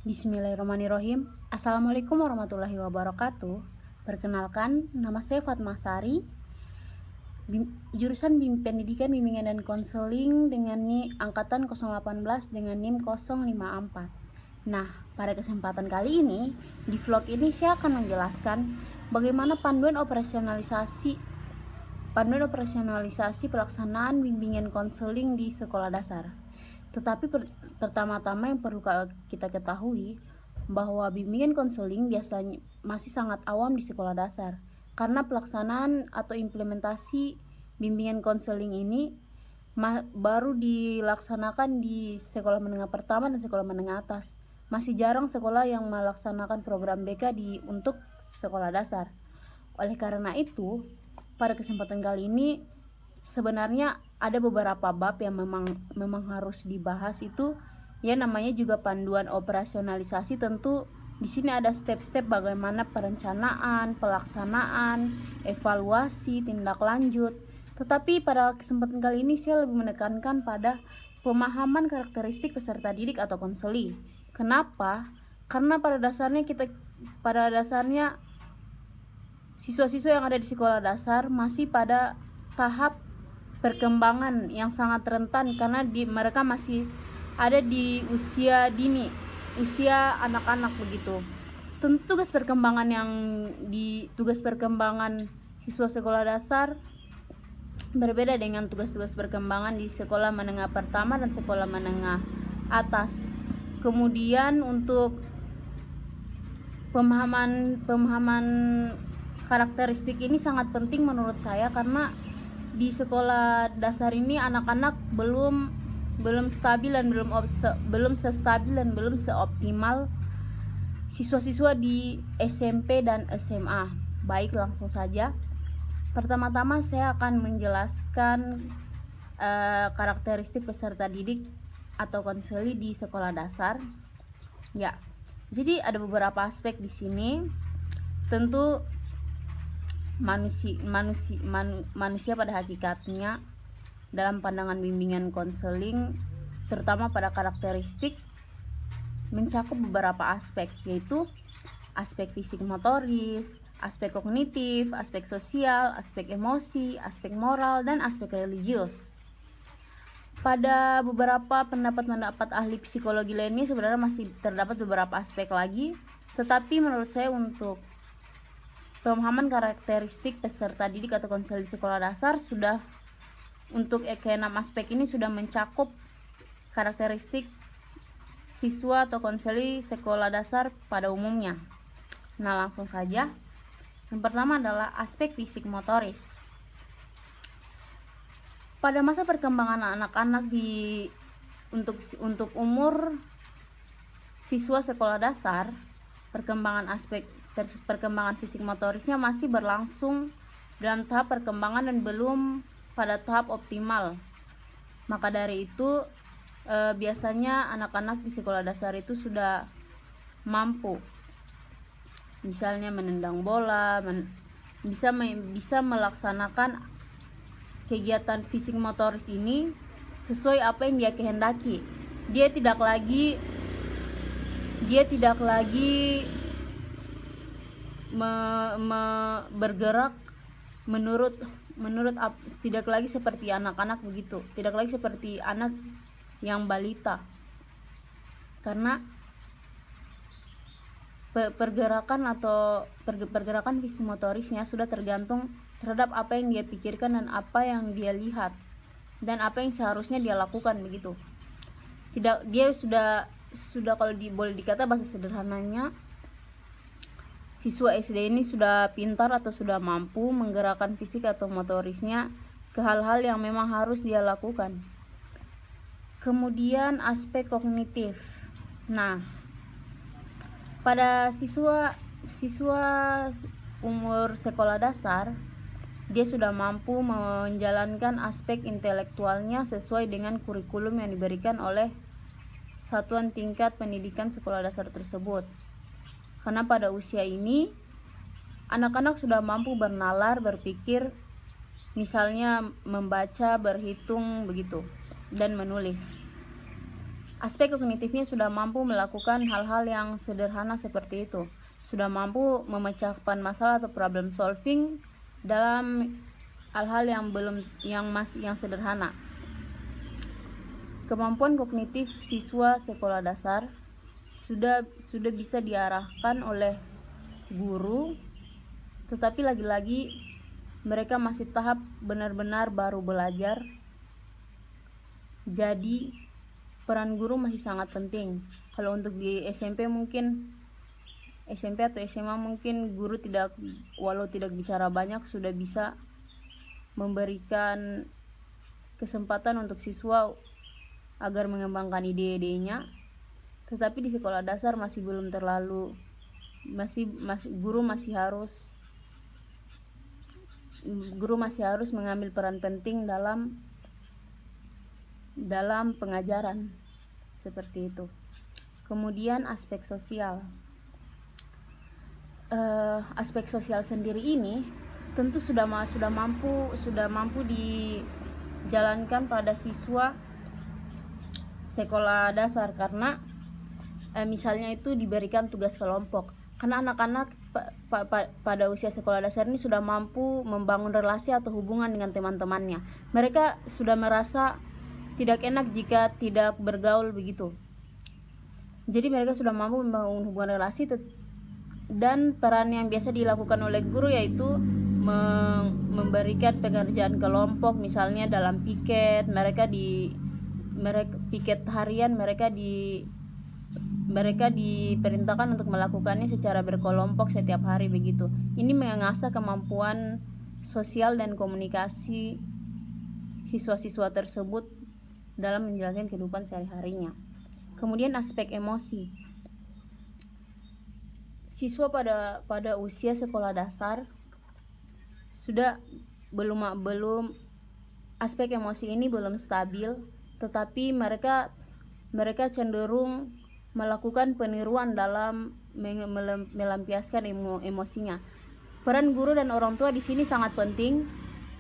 Bismillahirrahmanirrahim. Assalamualaikum warahmatullahi wabarakatuh. Perkenalkan, nama saya Fatma Sari, jurusan Pendidikan Bimbingan dan Konseling dengan angkatan 018 dengan NIM 054. Nah, pada kesempatan kali ini, di vlog ini saya akan menjelaskan bagaimana panduan operasionalisasi pelaksanaan bimbingan konseling di sekolah dasar. Tetapi pertama-tama yang perlu kita ketahui bahwa bimbingan konseling biasanya masih sangat awam di sekolah dasar, karena pelaksanaan atau implementasi bimbingan konseling ini baru dilaksanakan di sekolah menengah pertama dan sekolah menengah atas. Masih jarang sekolah yang melaksanakan program BK untuk sekolah dasar. Oleh karena itu, pada kesempatan kali ini sebenarnya ada beberapa bab yang memang harus dibahas, itu ya namanya juga panduan operasionalisasi. Tentu di sini ada step-step bagaimana perencanaan, pelaksanaan, evaluasi, tindak lanjut. Tetapi pada kesempatan kali ini saya lebih menekankan pada pemahaman karakteristik peserta didik atau konseli. Kenapa? Karena pada dasarnya siswa-siswa yang ada di sekolah dasar masih pada tahap perkembangan yang sangat rentan, karena mereka masih ada di usia dini, usia anak-anak begitu. Tentu tugas perkembangan siswa sekolah dasar berbeda dengan tugas-tugas perkembangan di sekolah menengah pertama dan sekolah menengah atas. Kemudian untuk pemahaman karakteristik ini sangat penting menurut saya, karena di sekolah dasar ini anak-anak belum stabil dan belum sestabil dan belum seoptimal siswa-siswa di SMP dan SMA. Baik, langsung saja. Pertama-tama saya akan menjelaskan karakteristik peserta didik atau konseli di sekolah dasar. Ya, jadi ada beberapa aspek di sini. Tentu manusia pada hakikatnya dalam pandangan bimbingan konseling, terutama pada karakteristik, mencakup beberapa aspek, yaitu aspek fisik motoris, aspek kognitif, aspek sosial, aspek emosi, aspek moral, dan aspek religius. Pada beberapa pendapat ahli psikologi lainnya sebenarnya masih terdapat beberapa aspek lagi, tetapi menurut saya untuk pemahaman karakteristik peserta didik atau konseli di sekolah dasar sudah, untuk ke-6 aspek ini sudah mencakup karakteristik siswa atau konseli sekolah dasar pada umumnya. Nah, langsung saja. Yang pertama adalah aspek fisik motoris. Pada masa perkembangan anak-anak untuk umur siswa sekolah dasar, perkembangan fisik motorisnya masih berlangsung dalam tahap perkembangan dan belum pada tahap optimal. Maka dari itu biasanya anak-anak di sekolah dasar itu sudah mampu, misalnya menendang bola, bisa melaksanakan kegiatan fisik motoris ini sesuai apa yang dia kehendaki. Dia tidak lagi bergerak tidak lagi seperti anak-anak begitu, tidak lagi seperti anak yang balita, karena pergerakan fisik motorisnya sudah tergantung terhadap apa yang dia pikirkan dan apa yang dia lihat dan apa yang seharusnya dia lakukan begitu. Dia sudah kalau boleh dikata bahasa sederhananya, siswa SD ini sudah pintar atau sudah mampu menggerakkan fisik atau motorisnya ke hal-hal yang memang harus dia lakukan. Kemudian aspek kognitif. Nah, pada siswa umur sekolah dasar, dia sudah mampu menjalankan aspek intelektualnya sesuai dengan kurikulum yang diberikan oleh satuan tingkat pendidikan sekolah dasar tersebut. Karena pada usia ini anak-anak sudah mampu bernalar, berpikir, misalnya membaca, berhitung begitu, dan menulis. Aspek kognitifnya sudah mampu melakukan hal-hal yang sederhana seperti itu, sudah mampu memecahkan masalah atau problem solving dalam hal-hal yang sederhana. Kemampuan kognitif siswa sekolah dasar sudah bisa diarahkan oleh guru, tetapi lagi-lagi mereka masih tahap benar-benar baru belajar. Jadi peran guru masih sangat penting. Kalau untuk di SMP atau SMA mungkin guru walau tidak bicara banyak sudah bisa memberikan kesempatan untuk siswa agar mengembangkan ide-idenya. Tetapi di sekolah dasar masih belum terlalu, guru masih harus mengambil peran penting dalam pengajaran seperti itu. Kemudian aspek sosial. Aspek sosial sendiri ini tentu sudah mampu dijalankan pada siswa sekolah dasar, karena misalnya itu diberikan tugas kelompok. Karena anak-anak pada usia sekolah dasar ini sudah mampu membangun relasi atau hubungan dengan teman-temannya. Mereka sudah merasa tidak enak jika tidak bergaul begitu. Jadi mereka sudah mampu membangun hubungan relasi, dan peran yang biasa dilakukan oleh guru yaitu memberikan pekerjaan kelompok, misalnya dalam piket, piket harian mereka diperintahkan untuk melakukannya secara berkelompok setiap hari begitu. Ini mengasah kemampuan sosial dan komunikasi siswa-siswa tersebut dalam menjalankan kehidupan sehari-harinya. Kemudian aspek emosi. Siswa pada usia sekolah dasar sudah belum aspek emosi ini belum stabil, tetapi mereka cenderung melakukan peniruan dalam melampiaskan emosinya. Peran guru dan orang tua di sini sangat penting,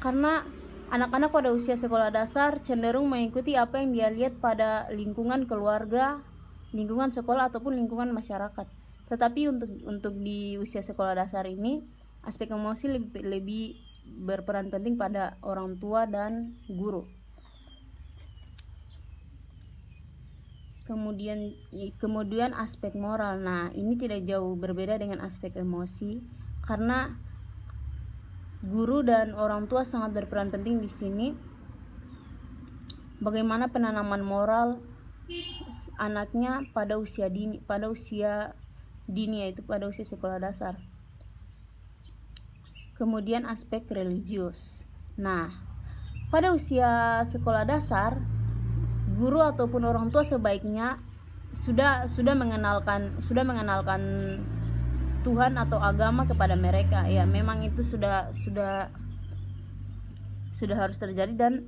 karena anak-anak pada usia sekolah dasar cenderung mengikuti apa yang dia lihat pada lingkungan keluarga, lingkungan sekolah ataupun lingkungan masyarakat. Tetapi untuk di usia sekolah dasar ini, aspek emosi lebih berperan penting pada orang tua dan guru. Kemudian aspek moral. Nah, ini tidak jauh berbeda dengan aspek emosi, karena guru dan orang tua sangat berperan penting di sini. Bagaimana penanaman moral anaknya pada usia dini yaitu pada usia sekolah dasar. Kemudian aspek religius. Nah, pada usia sekolah dasar, guru ataupun orang tua sebaiknya sudah mengenalkan Tuhan atau agama kepada mereka. Ya, memang itu sudah harus terjadi, dan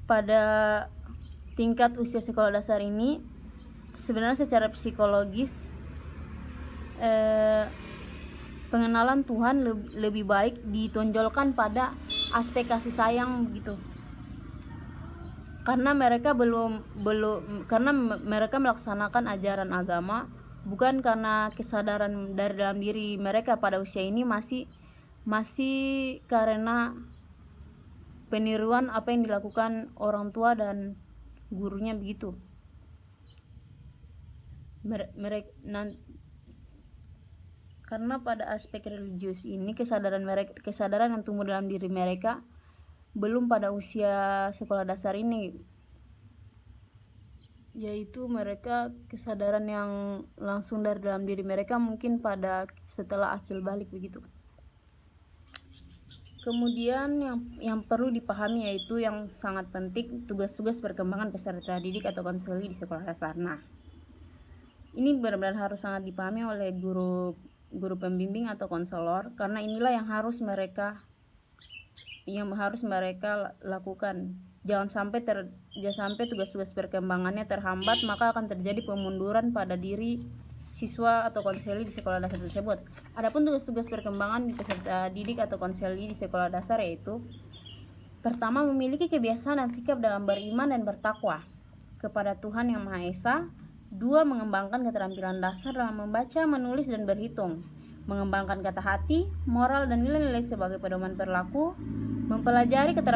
pada tingkat usia sekolah dasar ini sebenarnya secara psikologis pengenalan Tuhan lebih baik ditonjolkan pada aspek kasih sayang begitu. Karena mereka karena mereka melaksanakan ajaran agama bukan karena kesadaran dari dalam diri mereka pada usia ini, masih karena peniruan apa yang dilakukan orang tua dan gurunya begitu. Karena pada aspek religius ini kesadaran yang tumbuh dalam diri mereka belum pada usia sekolah dasar ini, yaitu mereka kesadaran yang langsung dari dalam diri mereka mungkin setelah akil balik begitu. Kemudian yang perlu dipahami yaitu yang sangat penting, tugas-tugas perkembangan peserta didik atau konseling di sekolah dasar. Nah, ini benar-benar harus sangat dipahami oleh guru pembimbing atau konselor, karena inilah yang harus mereka lakukan. Jangan sampai tugas-tugas perkembangannya terhambat, maka akan terjadi pemunduran pada diri siswa atau konseli di sekolah dasar tersebut. Adapun tugas-tugas perkembangan di peserta didik atau konseli di sekolah dasar yaitu: pertama, memiliki kebiasaan dan sikap dalam beriman dan bertakwa. kepada Tuhan Yang Maha Esa. 2. Mengembangkan keterampilan dasar dalam membaca, menulis, dan berhitung. Mengembangkan kata hati, moral, dan nilai-nilai sebagai pedoman perilaku. Mempelajari keterampilan